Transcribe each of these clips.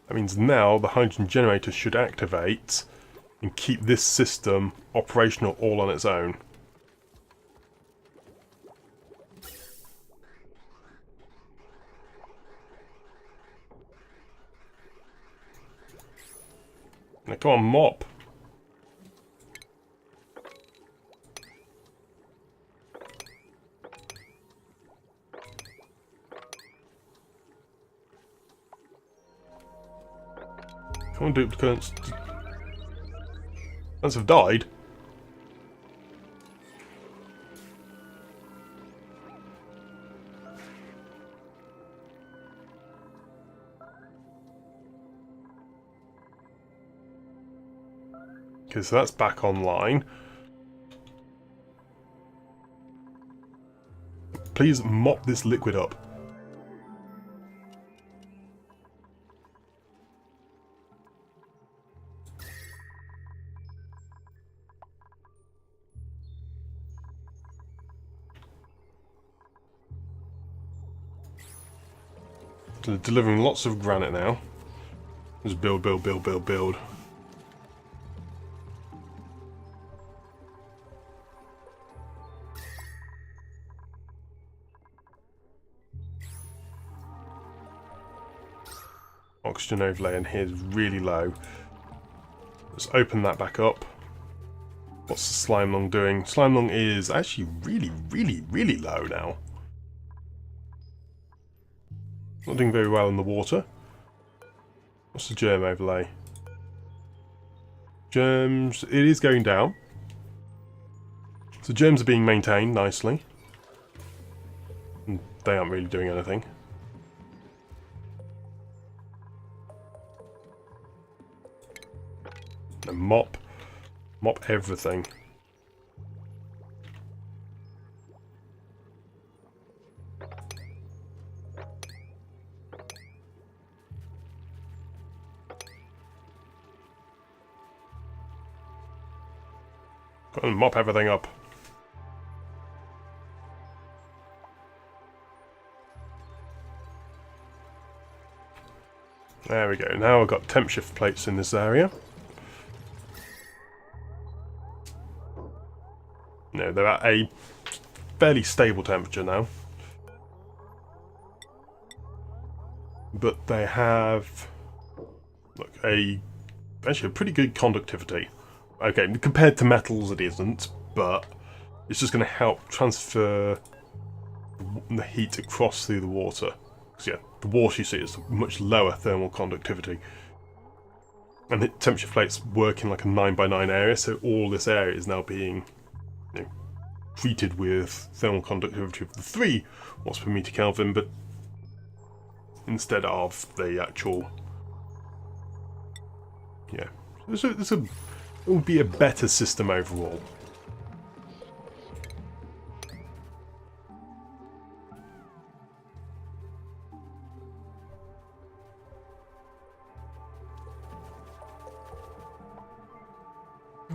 That means now the hydrogen generator should activate and keep this system operational all on its own. Now come on, mop. Come on, duplicates. Once have died. Okay, so that's back online. Please mop this liquid up. So delivering lots of granite now. Just build, build, build, build, build. Oxygen overlay in here is really low. Let's open that back up. What's the slime lung doing? Slime lung is actually really, really, really low now. Not doing very well in the water. What's the germ overlay? Germs, it is going down. So germs are being maintained nicely. And they aren't really doing anything. And mop everything. Go and mop everything up. There we go. Now I've got temp shift plates in this area. No, they're at a fairly stable temperature now. But they have actually a pretty good conductivity. Okay, compared to metals it isn't, but it's just going to help transfer the heat across through the water. Because yeah, the water, you see, is much lower thermal conductivity. And the temperature plates work in like a 9x9 area, so all this area is now being treated with thermal conductivity of the 3 watts per meter Kelvin, but instead of the actual, yeah, it will be a better system overall.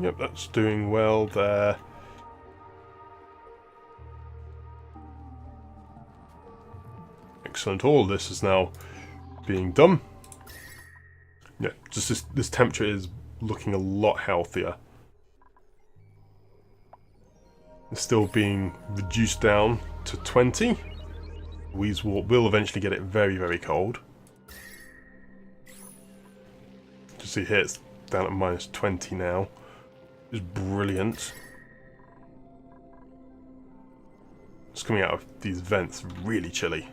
Yep, that's doing well there. Excellent. All this is now being done. Yeah, just this temperature is looking a lot healthier. It's still being reduced down to 20. We will eventually get it very, very cold. You see here it's down at minus 20 now. It's brilliant. It's coming out of these vents really chilly.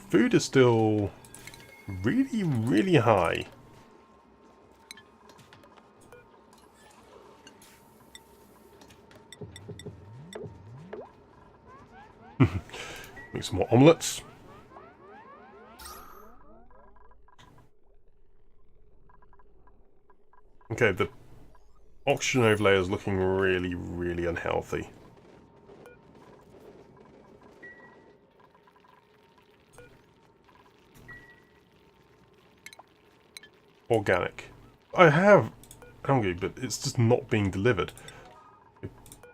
Food is still really, really high. Make some more omelettes. Okay, the oxygen overlay is looking really, really unhealthy. Organic. I have algae, but it's just not being delivered.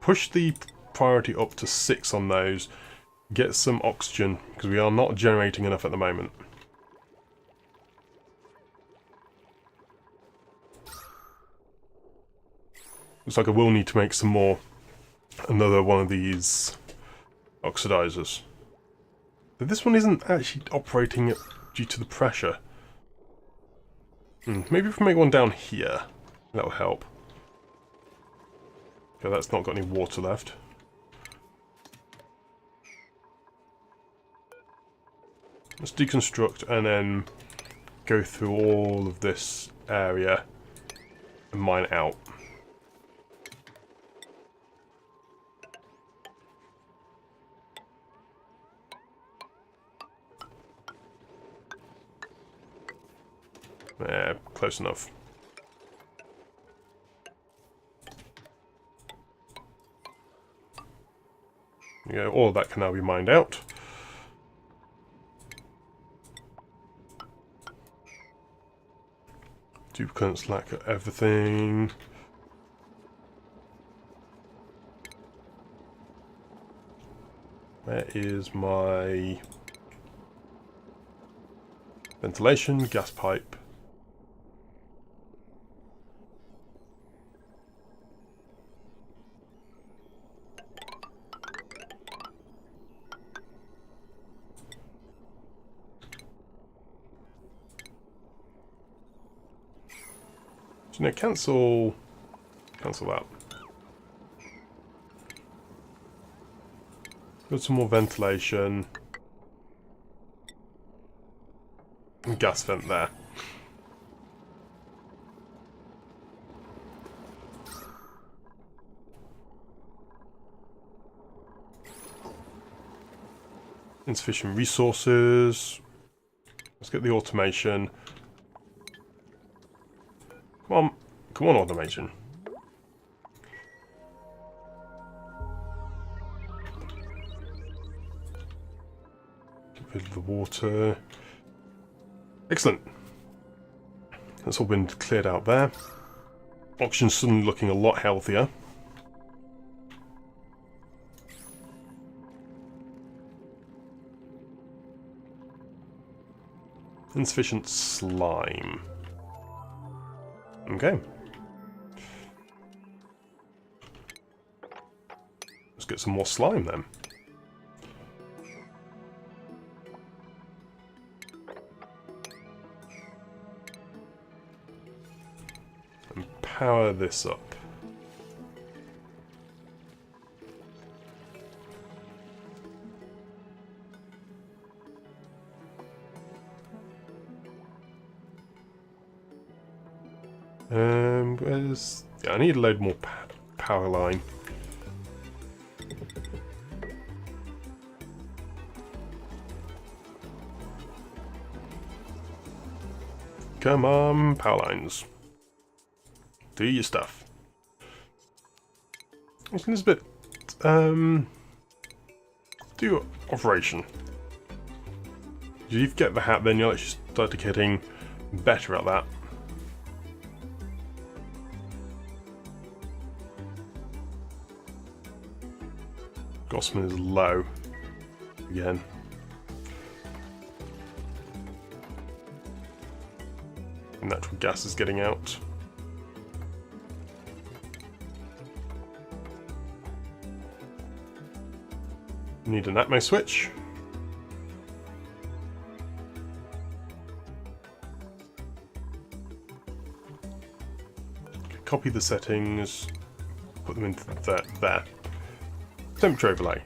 push the priority up to 6 on those. Get some oxygen, because we are not generating enough at the moment. Looks like I will need to make some more. Another one of these oxidizers. But this one isn't actually operating due to the pressure. Maybe if we make one down here, that'll help. Okay, that's not got any water left. Let's deconstruct and then go through all of this area and mine it out. Yeah, close enough. Yeah, all of that can now be mined out. Duplicates lack everything. Where is my ventilation? Gas pipe. So, no, cancel that. Got some more ventilation. And gas vent there. Insufficient resources. Let's get the automation. Come on, automation. Get rid of the water. Excellent. That's all been cleared out there. Oxygen's suddenly looking a lot healthier. Insufficient slime. Okay. Let's get some more slime then. And power this up. Where's... Yeah, I need a load more power line. Come on, power lines. Do your stuff. I think it's a bit... do operation. If you get the hat, then you'll actually start getting better at that. Gossman is low again. Natural gas is getting out. Need an Atmo switch. Copy the settings, put them into there. Temperature overlay.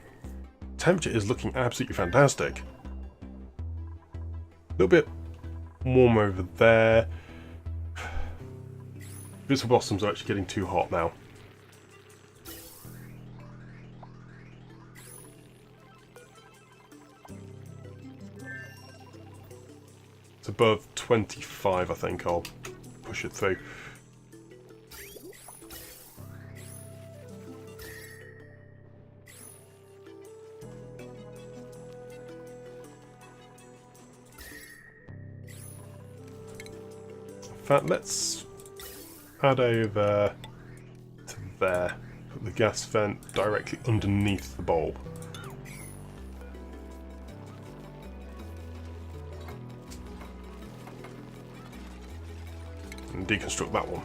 Temperature is looking absolutely fantastic. A little bit warm over there. Visible blossoms are actually getting too hot now. It's above 25, I think. I'll push it through. In fact, let's add over to there. the gas vent directly underneath the bulb. And deconstruct that one.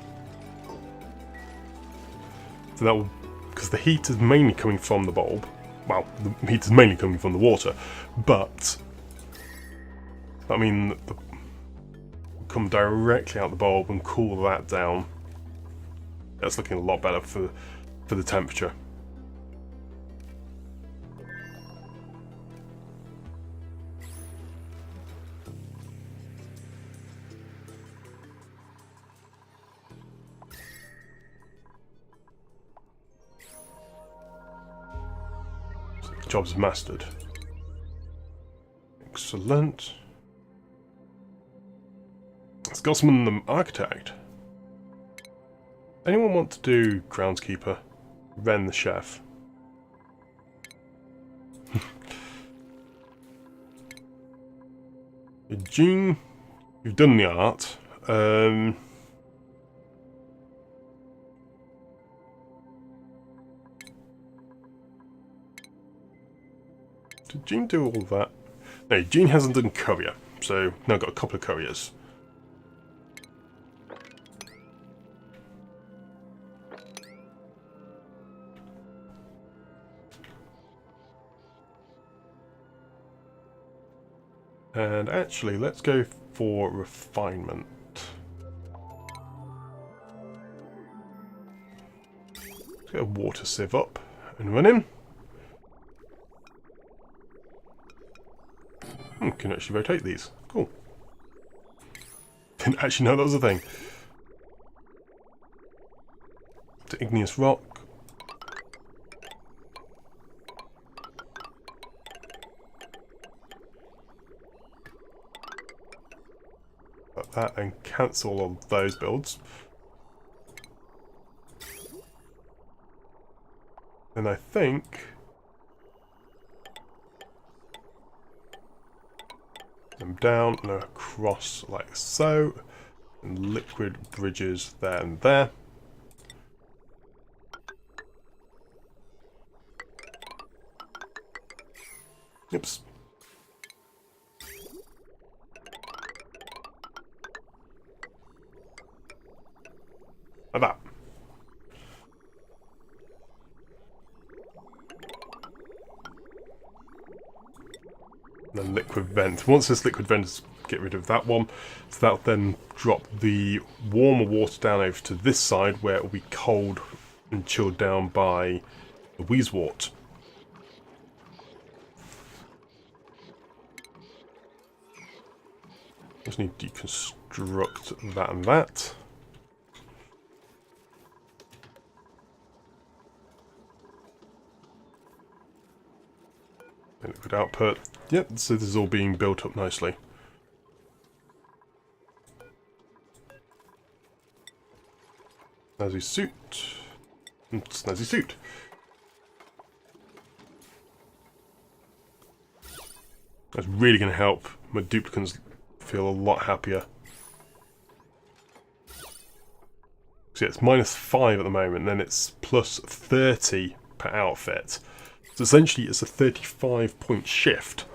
So that will, because the heat is mainly coming from the bulb. Well, the heat is mainly coming from the water, but I mean, the come directly out the bulb and cool that down. That's looking a lot better for the temperature. So the job's mastered. Excellent. Scotsman the architect. Anyone want to do groundskeeper? Ren the chef. Jean, you've done the art. Did Jean do all that? No, Jean hasn't done courier, so now I've got a couple of couriers. And actually, let's go for refinement. Let's get a water sieve up and running. Can actually rotate these. Cool. Didn't actually know that was a thing. To igneous rock. That and cancel all those builds. And I think them down and across like so, and liquid bridges there and there. Oops. Like that. Then liquid vent. Once this liquid vent is, get rid of that one. So that'll then drop the warmer water down over to this side where it will be cold and chilled down by the Wheezewort. Just need to deconstruct that and that. Liquid output. Yep, so this is all being built up nicely. Snazzy suit. Snazzy suit. That's really going to help my duplicants feel a lot happier. So yeah, it's -5 at the moment, then it's plus 30 per outfit. So essentially it's a 35-point shift.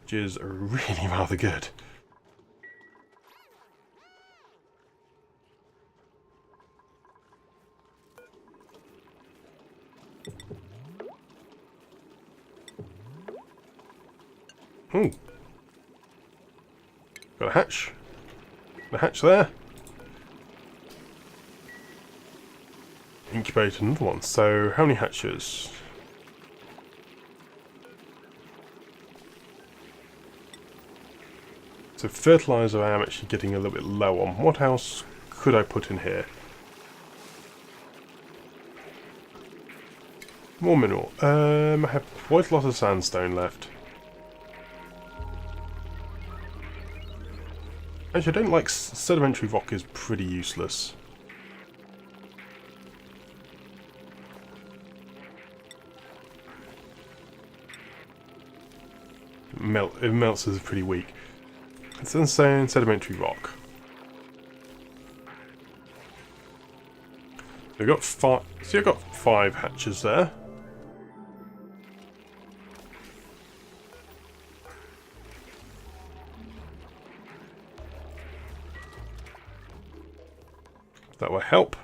Which is really rather good. Ooh. Got a hatch. A hatch there. Incubate another one. So how many hatches? So fertilizer I am actually getting a little bit low on. What else could I put in here? More mineral. I have quite a lot of sandstone left. Actually, I don't like sedimentary rock, is pretty useless. It melts as pretty weak. It's insane sedimentary rock. We've got five. See, I've got 5 hatches there. That will help.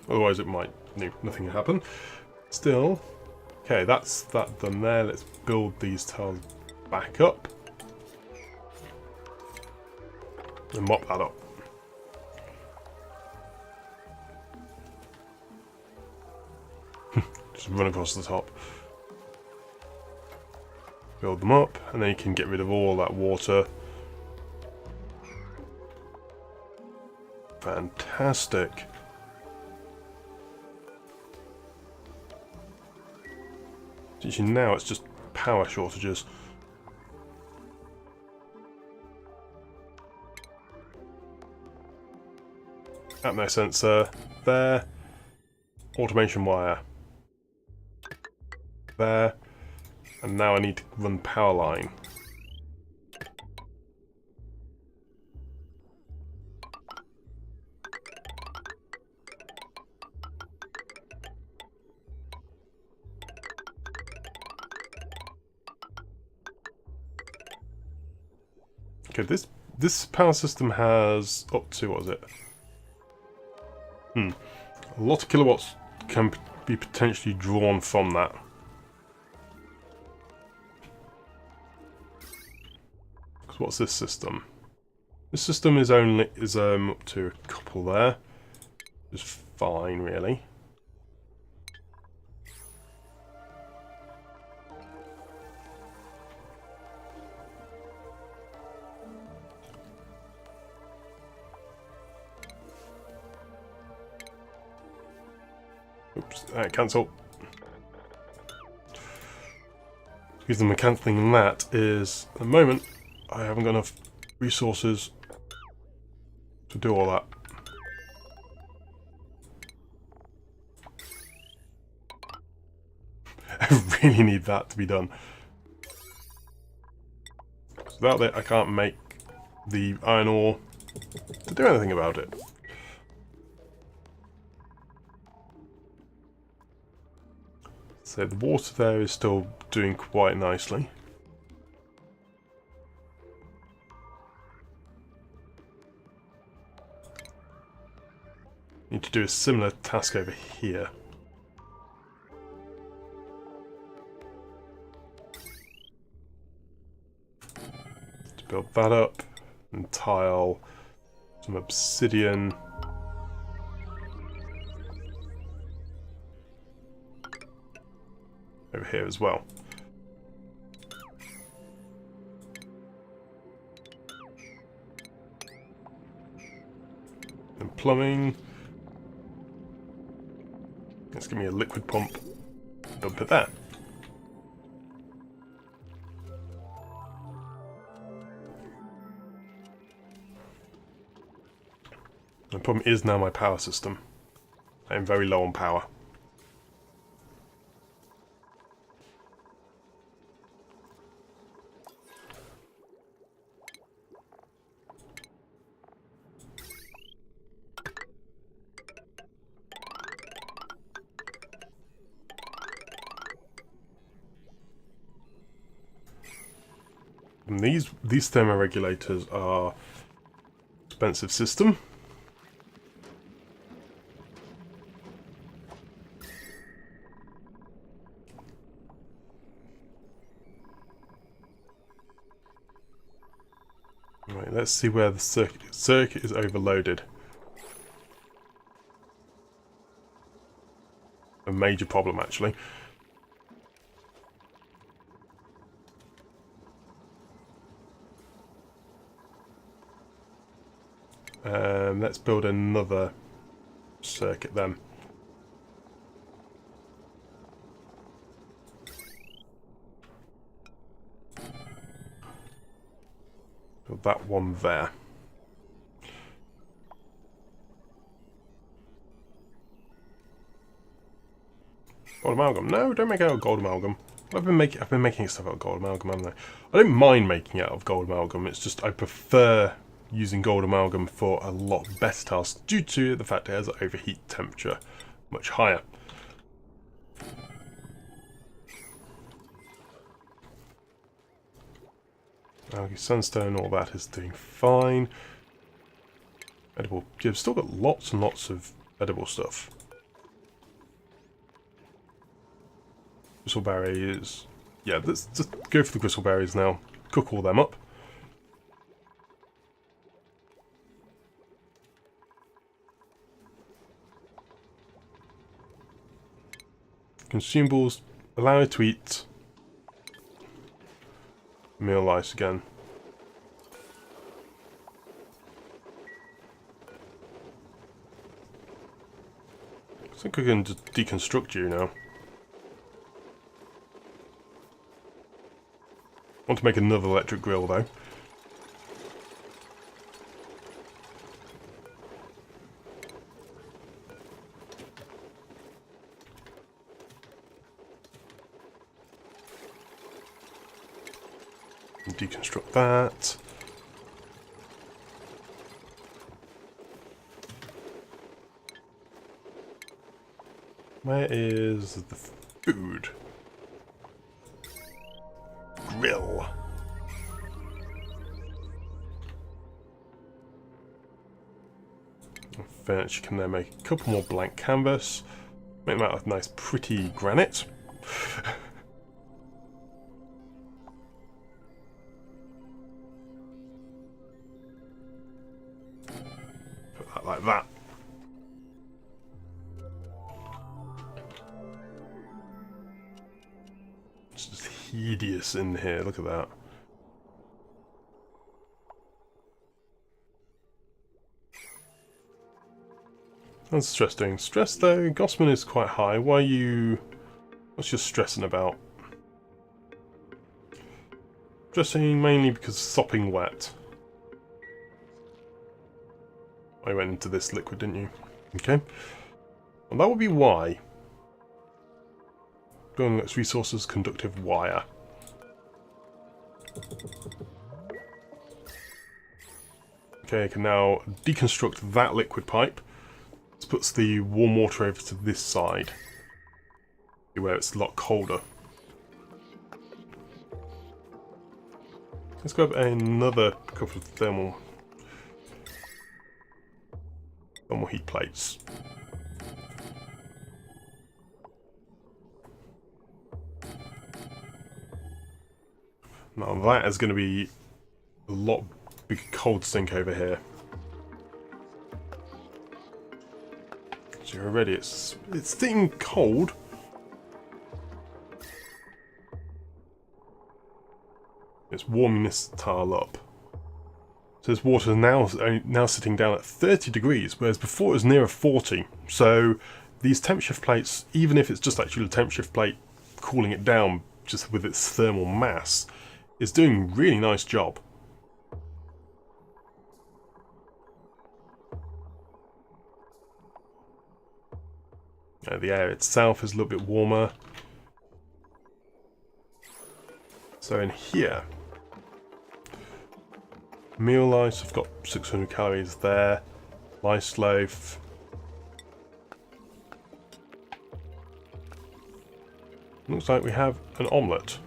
Otherwise, it might. No, nothing will happen. Still. Okay, that's that done there. Let's build these tiles back up. And mop that up. Just run across the top. Build them up, and then you can get rid of all that water. Fantastic. Teaching now, it's just power shortages. Atmo sensor there. Automation wire there. And now I need to run power line. Okay, this power system has up to, what is it? A lot of kilowatts can be potentially drawn from that. Because what's this system? This system is up to a couple there. It's fine, really. Oops, cancel. The reason I'm cancelling that is, at the moment, I haven't got enough resources to do all that. I really need that to be done. So without it, I can't make the iron ore to do anything about it. So the water there is still doing quite nicely. Need to do a similar task over here. To build that up and tile some obsidian. Over here as well. And plumbing. Let's give me a liquid pump. Dump it there. The problem is now my power system. I am very low on power. And these thermoregulators are expensive system. Right, let's see where the circuit is overloaded. A major problem, actually. Let's build another circuit then. Build that one there. Gold amalgam. No, don't make it out of gold amalgam. I've been making stuff out of gold amalgam, haven't I? I don't mind making it out of gold amalgam. It's just I prefer using gold amalgam for a lot better tasks due to the fact it has an overheat temperature much higher. Algae sunstone, all that is doing fine. Edible. You've still got lots and lots of edible stuff. Gristleberries. Yeah, let's just go for the gristleberries now. Cook all them up. Consumables allow you to eat meal ice again. I think we can just deconstruct you now. I want to make another electric grill though. Deconstruct that. Where is the food? Grill. Furniture can then make a couple more blank canvas. Make them out of nice pretty granite. Put that like that. It's just hideous in here, look at that. How's stress doing? Stress though, Gossman is quite high. Why are you... What's your stressing about? Stressing mainly because sopping wet. I went into this liquid, didn't you? Okay. Well, that would be why. Going its resources, conductive wire. Okay, I can now deconstruct that liquid pipe. This puts the warm water over to this side, where it's a lot colder. Let's grab another couple of thermal heat plates. Now that is going to be a lot big cold sink over here. So already it's getting cold. It's warming this tile up. So this water is now sitting down at 30 degrees, whereas before it was nearer 40. So these temp shift plates, even if it's just actually a temp shift plate cooling it down just with its thermal mass, is doing a really nice job. The air itself is a little bit warmer. So in here, meal ice, I've got 600 calories there. Lice loaf. Looks like we have an omelette.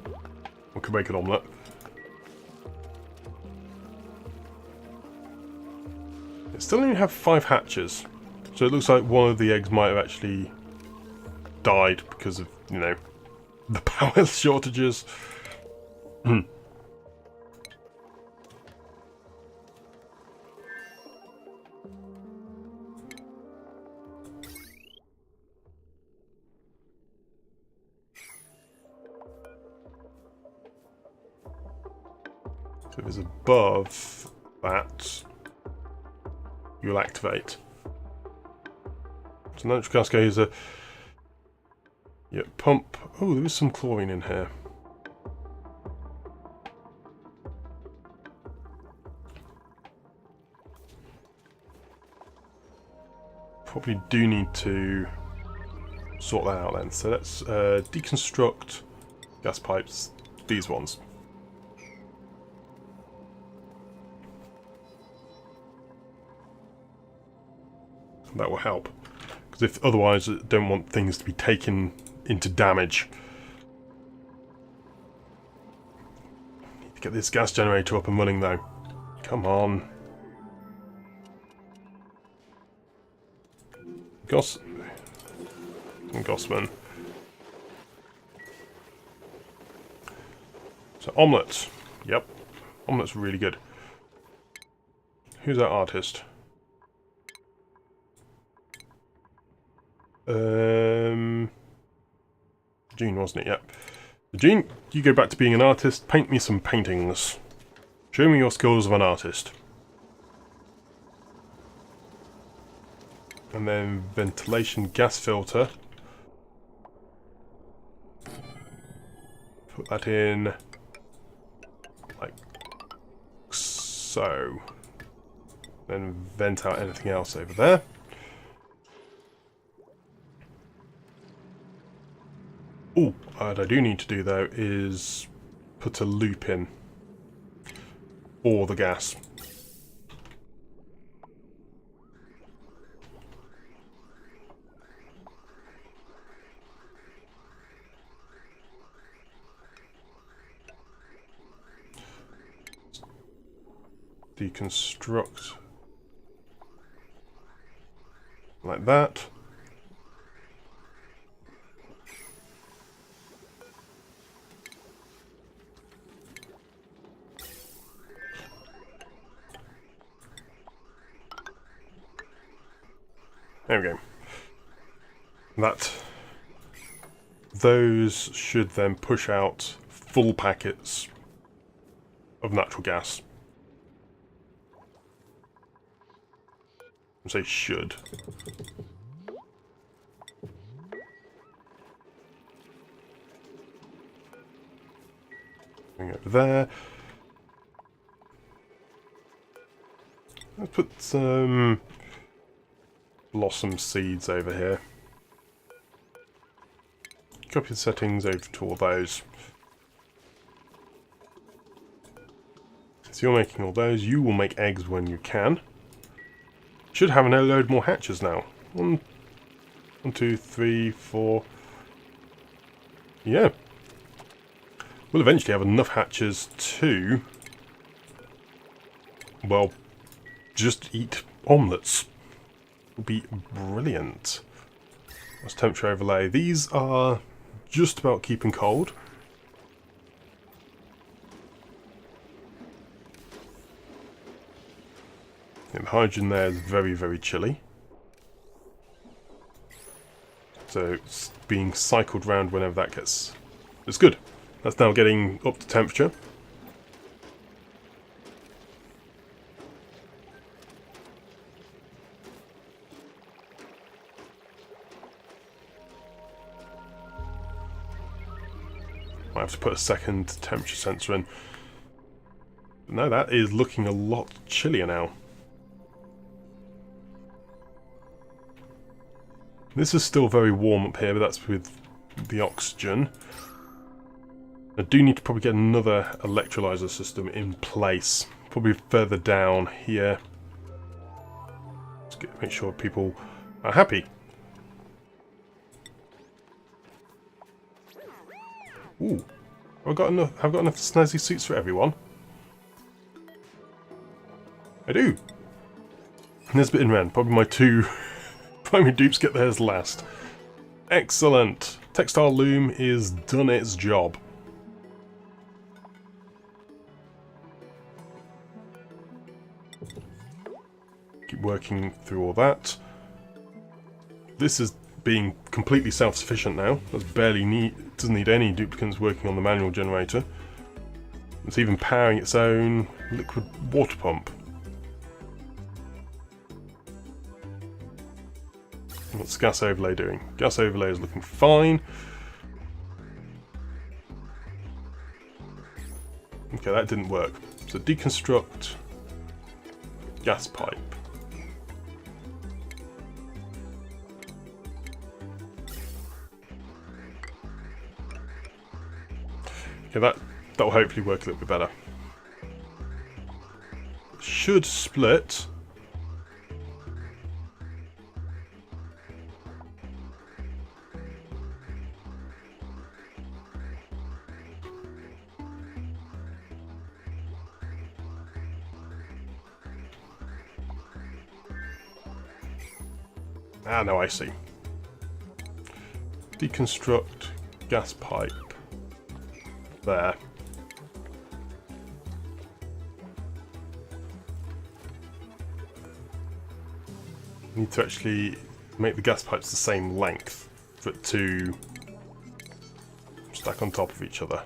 We could make an omelette. It still only have 5 hatches. So it looks like one of the eggs might have actually died because of, you know, the power shortages. So if it's above that, you'll activate. So nitric cascade is a pump. Oh, there is some chlorine in here. Probably do need to sort that out then. So let's deconstruct gas pipes, these ones. That will help. Because if otherwise, I don't want things to be taken into damage. Need to get this gas generator up and running though. Come on. Gossman. So omelets. Yep. Omelets are really good. Who's that artist? Gene, wasn't it? Yep. Gene, you go back to being an artist. Paint me some paintings. Show me your skills of an artist. And then ventilation gas filter. Put that in like so. Then vent out anything else over there. Oh, what I do need to do though is put a loop in for the gas. Deconstruct like that. There we go. Those should then push out full packets of natural gas. I say should. Going over there. Let's put some blossom seeds over here. Copy the settings over to all those. So you're making all those. You will make eggs when you can. Should have a load more hatches now. One, 2, 3, 4. Yeah. We'll eventually have enough hatches to, well, just eat omelettes. It'll be brilliant. Let's temperature overlay. These are just about keeping cold. And the hydrogen there is very, very chilly. So it's being cycled round whenever that gets... It's good. That's now getting up to temperature. Might have to put a second temperature sensor in. But no, that is looking a lot chillier now. This is still very warm up here, but that's with the oxygen. I do need to probably get another electrolyzer system in place. Probably further down here. Let's make sure people are happy. Ooh. I've got enough snazzy suits for everyone. I do. And there's a bit in Ren. Probably my two primary dupes get theirs last. Excellent. Textile loom is done its job. Keep working through all that. This is being completely self-sufficient now. Doesn't need any duplicates working on the manual generator. It's even powering its own liquid water pump. What's gas overlay doing? Gas overlay is looking fine. Okay, that didn't work. So deconstruct gas pipe. Okay, that will hopefully work a little bit better. Should split. Ah, no, I see. Deconstruct gas pipe. There. Need to actually make the gas pipes the same length for it to stack on top of each other.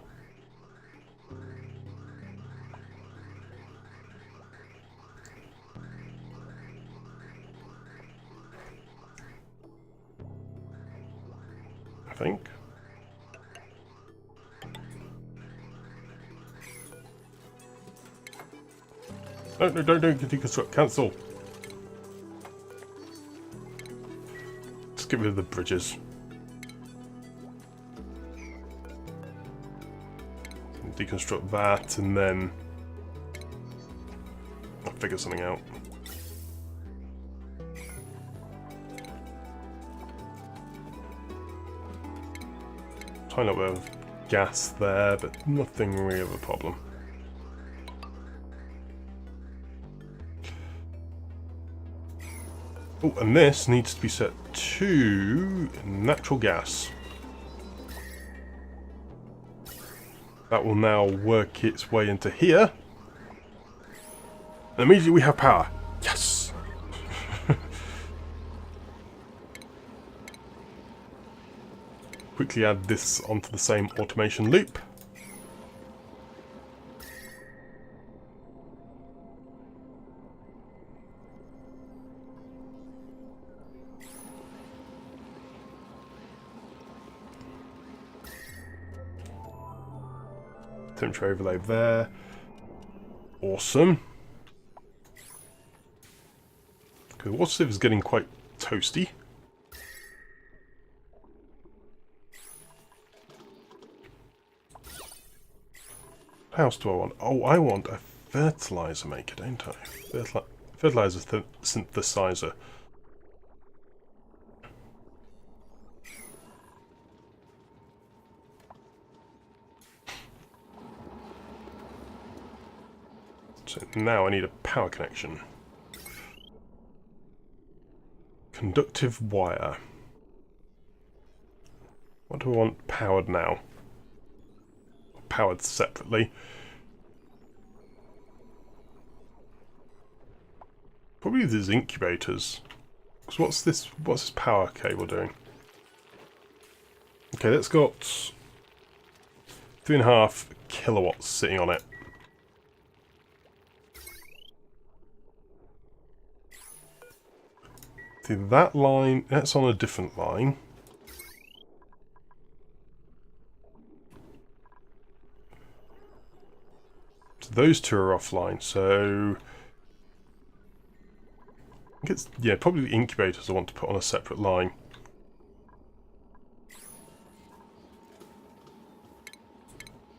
I think. No, no, don't deconstruct. Cancel. Just get rid of the bridges. Deconstruct that, and then I'll figure something out. Tiny little bit of gas there, but nothing really of a problem. Oh, and this needs to be set to natural gas. That will now work its way into here. And immediately we have power. Yes! Quickly add this onto the same automation loop. Temperature overlay there. Awesome. Okay, the water sieve is getting quite toasty. What else do I want? Oh, I want a fertilizer maker, don't I? Fertilizer synthesizer. So now I need a power connection. Conductive wire. What do I want powered now? Powered separately. Probably these incubators. Because what's this power cable doing? Okay, that's got 3.5 kilowatts sitting on it. See, that line, that's on a different line. So those two are offline, so I think it's, yeah, probably the incubators I want to put on a separate line.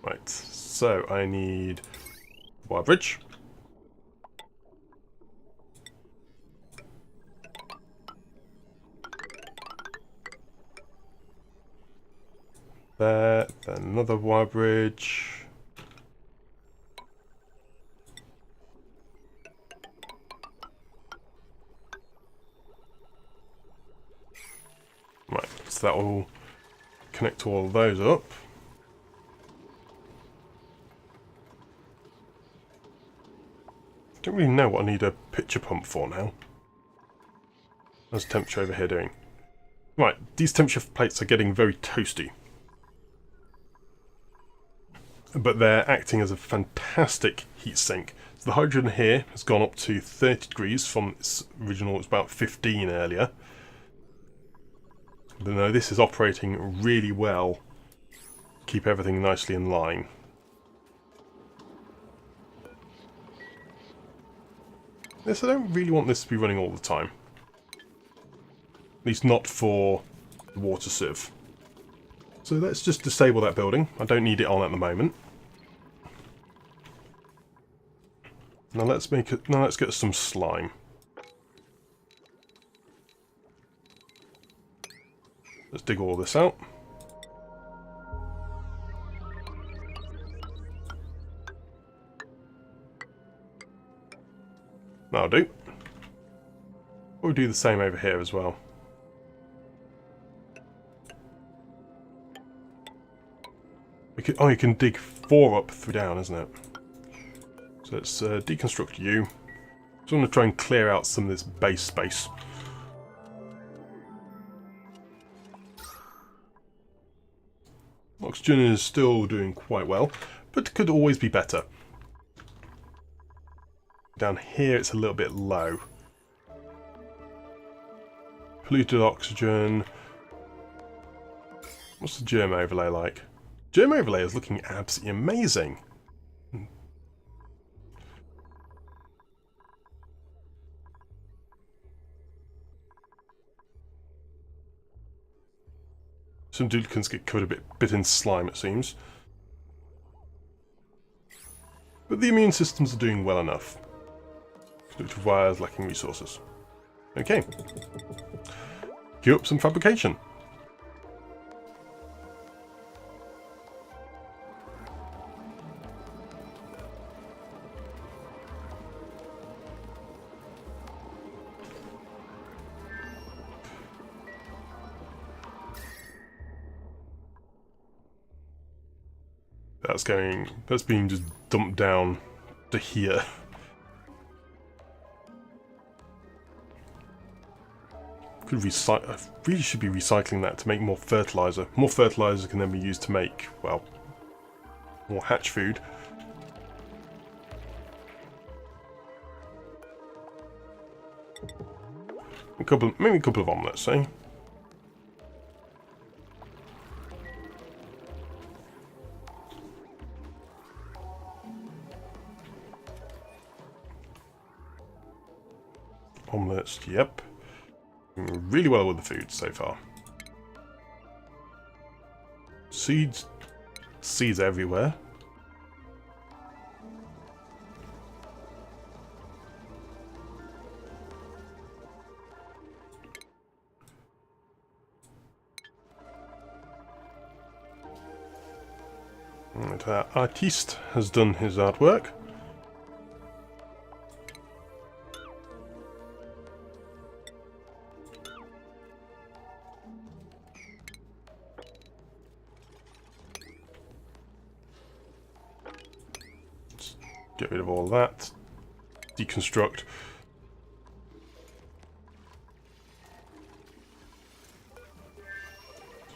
Right, so I need wire bridge. There, then another wire bridge. Right, so that will connect all of those up. Don't really know what I need a pitcher pump for now. How's temperature over here doing? Right, these temperature plates are getting very toasty. But they're acting as a fantastic heat sink. So the hydrogen here has gone up to 30 degrees from its original, it was about 15 earlier. But no, this is operating really well. Keep everything nicely in line. Yes, I don't really want this to be running all the time. At least not for the water sieve. So let's just disable that building. I don't need it on at the moment. Now let's make it. Now let's get some slime. Let's dig all this out. That'll do. We'll do the same over here as well. you can dig 4 up, 3 down, isn't it? So let's deconstruct you. So I'm going to try and clear out some of this base space. Oxygen is still doing quite well, but could always be better. Down here it's a little bit low. Polluted oxygen. What's the germ overlay like? Germ overlay is looking absolutely amazing. Some duplicants get covered a bit in slime, it seems. But the immune systems are doing well enough. Conductive wires lacking resources. Okay. Queue up some fabrication. That's being just dumped down to here. Could recycle. I really should be recycling that to make more fertilizer. More fertilizer can then be used to make, well, more hatch food. Maybe a couple of omelets, eh? Omelets, yep. Really well with the food so far. Seeds everywhere. And our artiste has done his artwork. Get rid of all that. Deconstruct.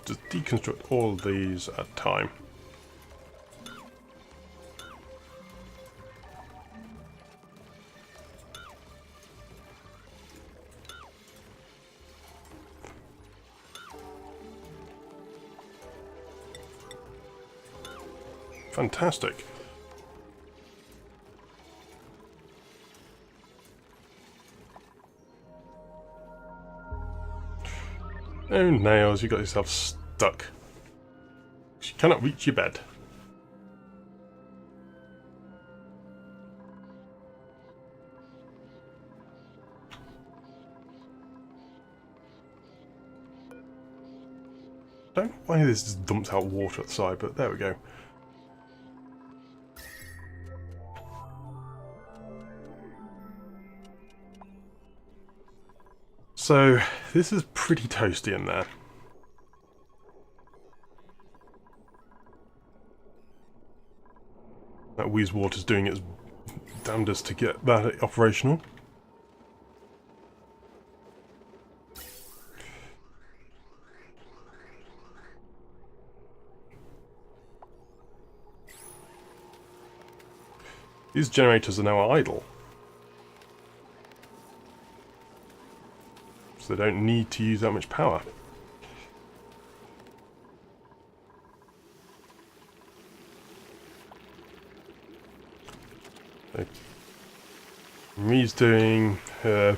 Just deconstruct all of these at a time. Fantastic. Oh, nails, you got yourself stuck. You cannot reach your bed. Don't know why this just dumps out water at the side, but there we go. So, this is pretty toasty in there. That wheeze water's doing its damnedest to get that operational. These generators are now idle. So they don't need to use that much power. So, Me's doing her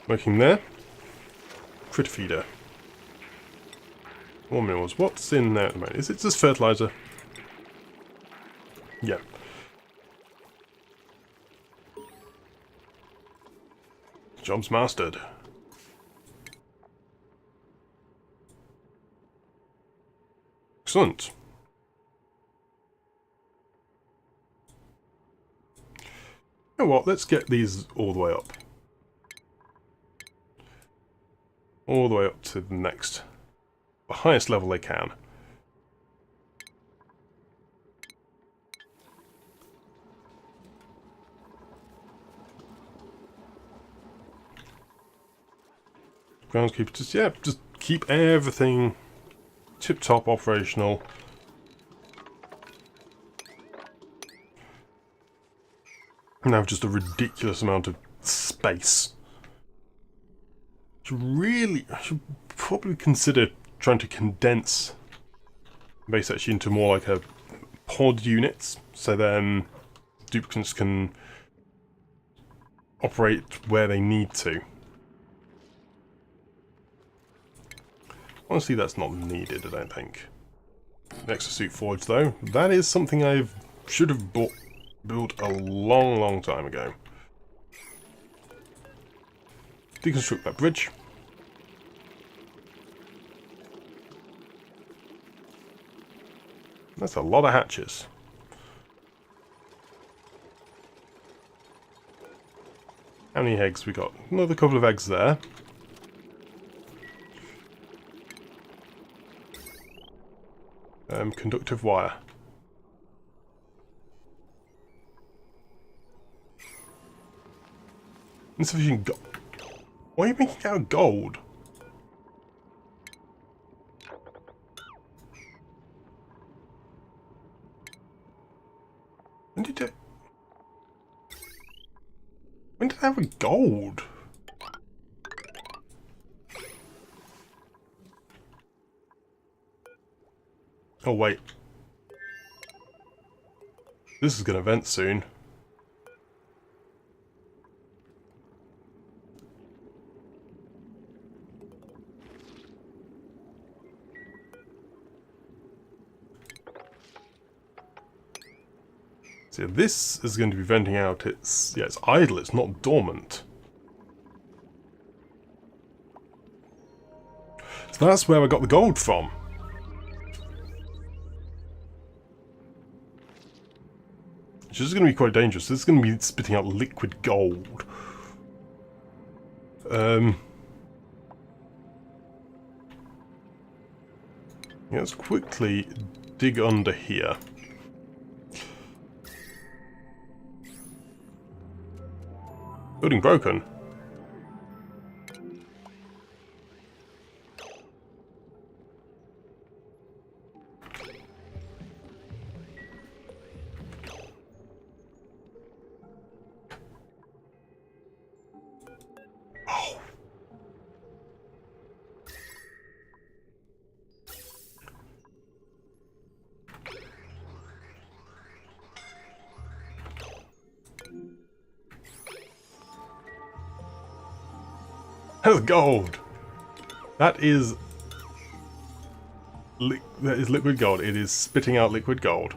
working there. Critter feeder. More minerals. What's in there at the moment? Is it just fertilizer? Yeah. Job's mastered. Excellent. You know what, let's get these all the way up. All the way up to the next, the highest level they can. Groundskeeper, just, yeah, just keep everything tip-top operational. And have just a ridiculous amount of space. I should probably consider trying to condense base actually into more like a pod units, so then duplicates can operate where they need to. Honestly, that's not needed, I don't think. Exosuit Forge, though, that is something I should have built a long time ago. Deconstruct that bridge. That's a lot of hatches. How many eggs we got? Another couple of eggs there. Conductive wire. Insufficient gold. Why are you making out of gold? When did I have a gold? Oh wait. This is gonna vent soon. So this is going to be venting out. It's idle, it's not dormant. So that's where I got the gold from. Which is going to be quite dangerous. This is going to be spitting out liquid gold. Let's quickly dig under here. Building broken. Oh. That's gold. That is liquid gold. It is spitting out liquid gold.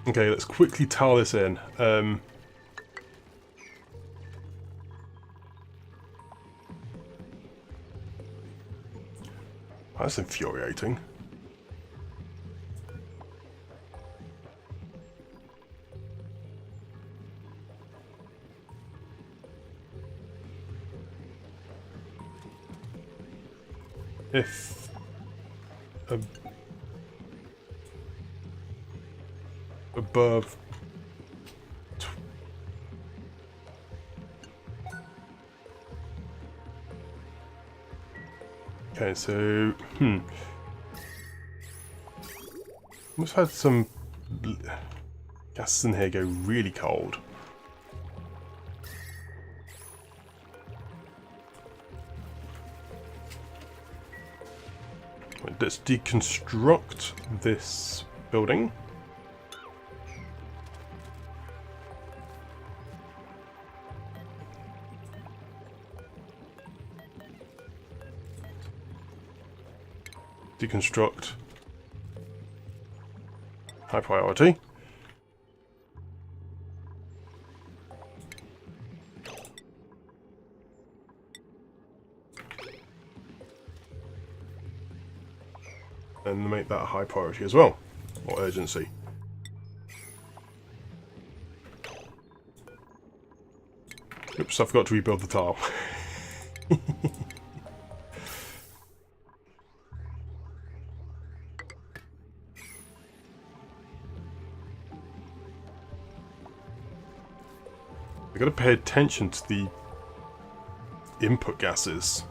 Okay, let's quickly tile this in. That's infuriating. If above okay, so must have had some gases in here go really cold. Let's deconstruct this building. Deconstruct. High priority. And make that a high priority as well, or urgency. Oops, I forgot to rebuild the tile. I've got to pay attention to the input gases.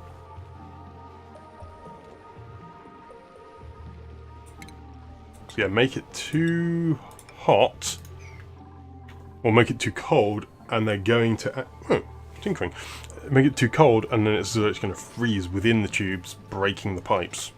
So yeah, make it too hot, or make it too cold, and they're going to... Oh, tinkering. Make it too cold, and then it's going to freeze within the tubes, breaking the pipes.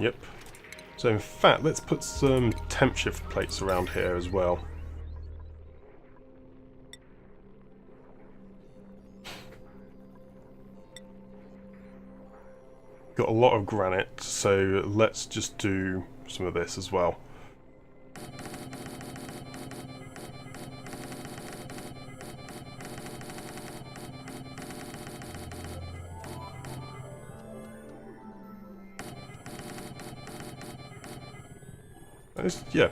Yep. So in fact, let's put some temp shift plates around here as well. Got a lot of granite, so let's just do some of this as well. Yeah.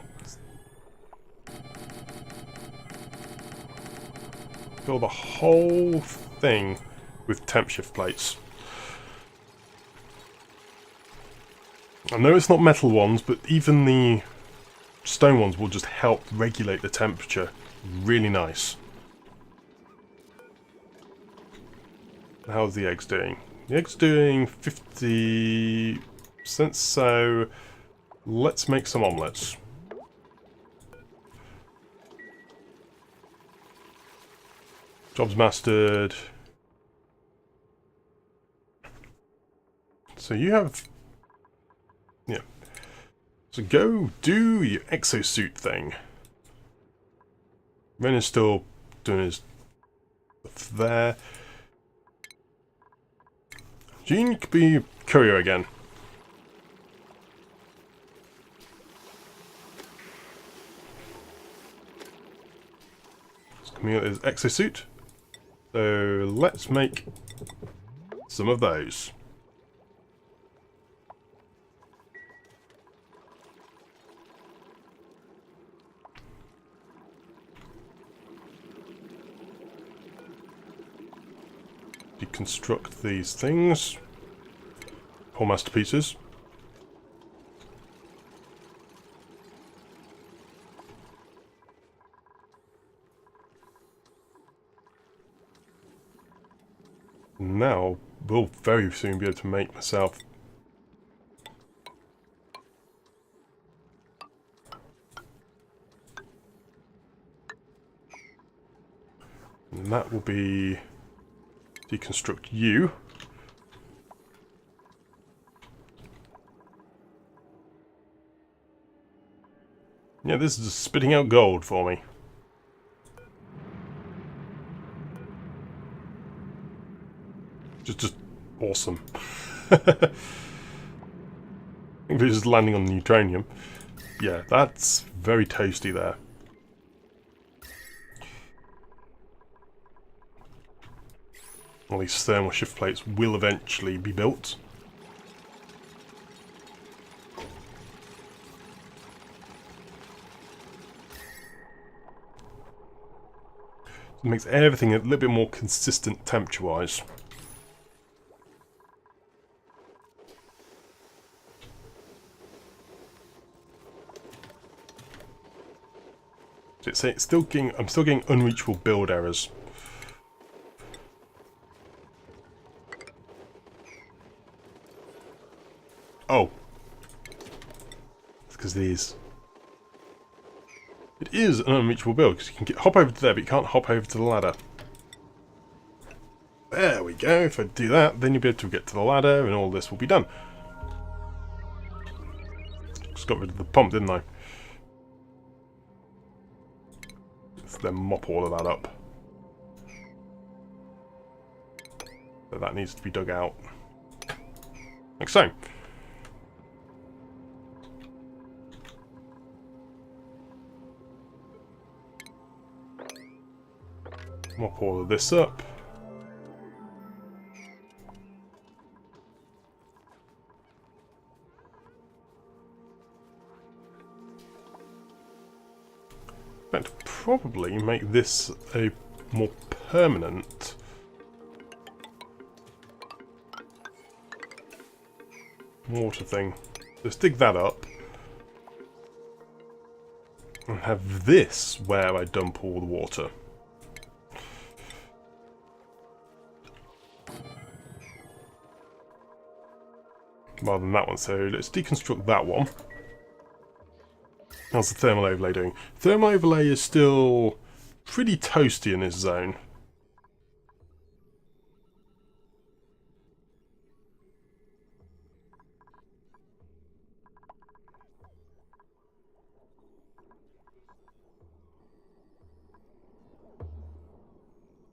Fill the whole thing with temp shift plates. I know it's not metal ones, but even the stone ones will just help regulate the temperature. Really nice. How's the eggs doing? The eggs doing 50%, so let's make some omelettes. Job's mastered. So you have... Yeah. So go do your exosuit thing. Ren is still doing his stuff there. Jean could be courier again. So coming out his exosuit. So let's make some of those. Deconstruct these things. Poor masterpieces. Now, we'll very soon be able to make myself and that will be deconstruct you. Yeah, this is just spitting out gold for me. Just awesome. I think we're just landing on neutronium. Yeah, that's very toasty there. All these thermal shift plates will eventually be built. It makes everything a little bit more consistent temperature-wise. So it's still getting, I'm still getting unreachable build errors. Oh. It's because these. It is an unreachable build, because you can hop over to there, but you can't hop over to the ladder. There we go. If I do that, then you'll be able to get to the ladder, and all this will be done. Just got rid of the pump, didn't I? Let's then mop all of that up. So that needs to be dug out. Like so. Mop all of this up. probably make this a more permanent water thing. Let's dig that up and have this where I dump all the water. Rather than that one, so let's deconstruct that one. How's the thermal overlay doing? Thermal overlay is still pretty toasty in this zone.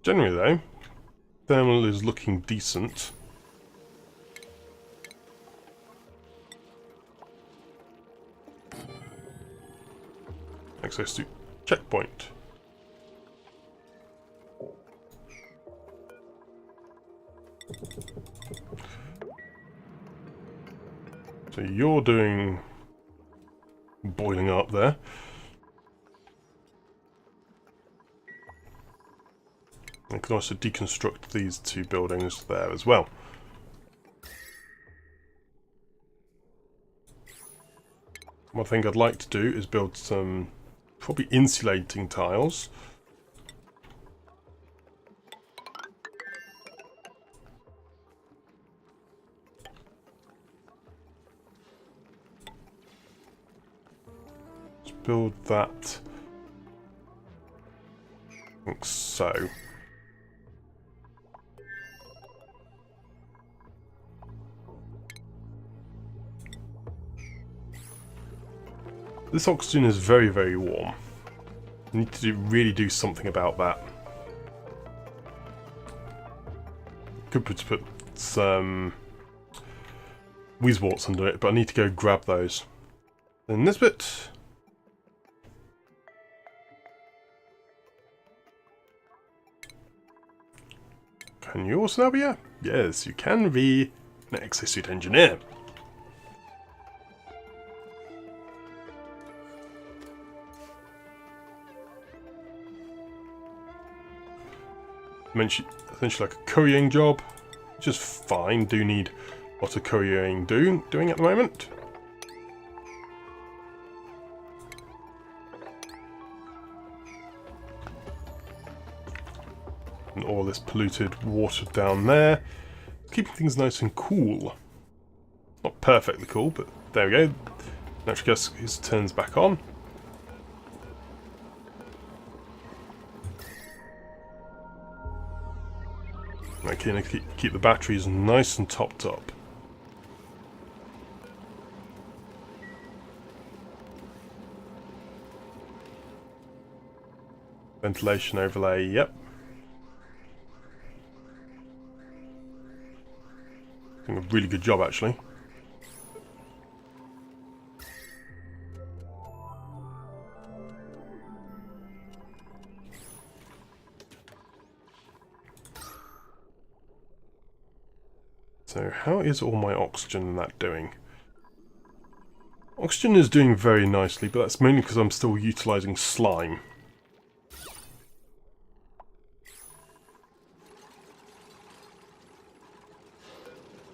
Generally though, thermal is looking decent. Access to checkpoint. So you're doing boiling up there. I can also deconstruct these two buildings there as well. One thing I'd like to do is build some probably insulating tiles. Let's build that like so. This oxygen is very, very warm. I need to really do something about that. Could put some Weezeworts under it, but I need to go grab those. Then this bit. Can you also now be a? Yes, you can be an exosuit engineer. Essentially like a couriering job, which is fine. Do need a lot of couriering doing at the moment. And all this polluted water down there, keeping things nice and cool. Not perfectly cool, but there we go. Natural gas turns back on. Okay, and keep the batteries nice and topped up. Ventilation overlay, yep. Doing a really good job actually. So how is all my oxygen and that doing? Oxygen is doing very nicely, but that's mainly because I'm still utilising slime.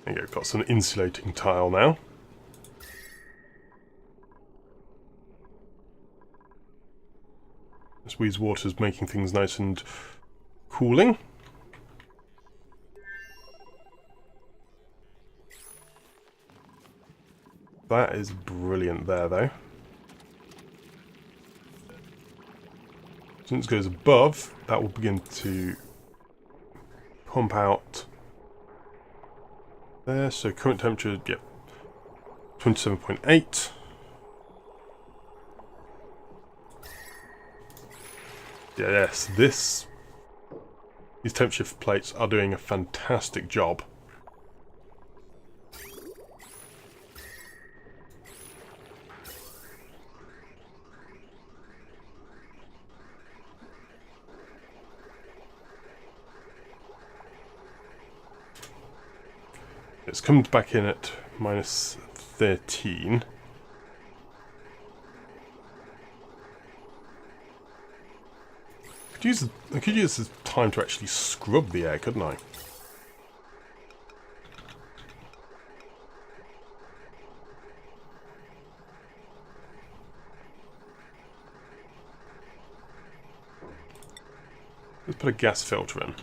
There you go, got some insulating tile now. This Weezeworts is making things nice and cooling. That is brilliant there, though. Since it goes above, that will begin to pump out there. So current temperature, yep, 27.8. Yes, these temperature plates are doing a fantastic job. It's come back in at minus 13. I could use this time to actually scrub the air, couldn't I? Let's put a gas filter in.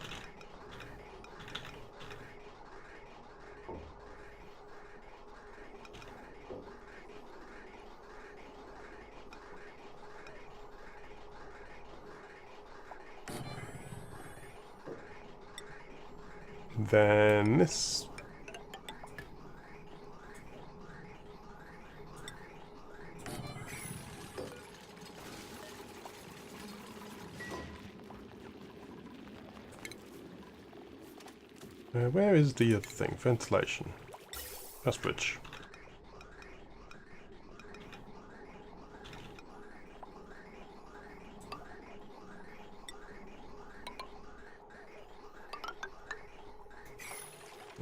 Then this. Where is the other thing? Ventilation. Gas bridge.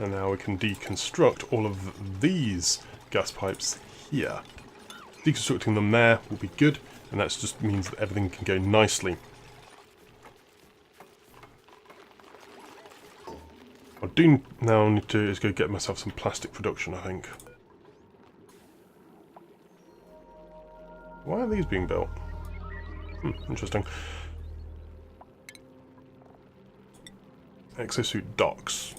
And now we can deconstruct all of these gas pipes here. Deconstructing them there will be good, and that just means that everything can go nicely. What I do now need to do is go get myself some plastic production, I think. Why are these being built? Interesting. Exosuit docks.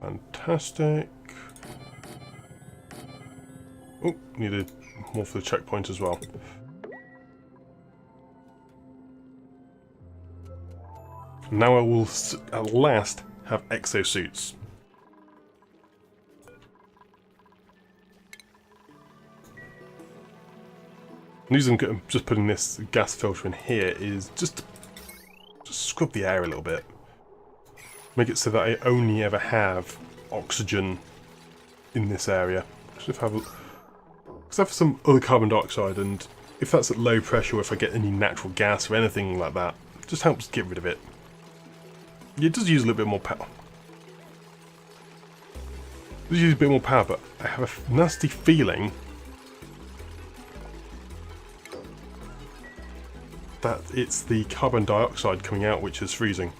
Fantastic. Oh, needed more for the checkpoint as well. Now I will at last have exosuits. The reason I'm just putting this gas filter in here is just to scrub the air a little bit. Make it so that I only ever have oxygen in this area. Just have some other carbon dioxide, and if that's at low pressure or if I get any natural gas or anything like that, it just helps get rid of it. It does use a little bit more power. It does use a bit more power, but I have a nasty feeling that it's the carbon dioxide coming out which is freezing.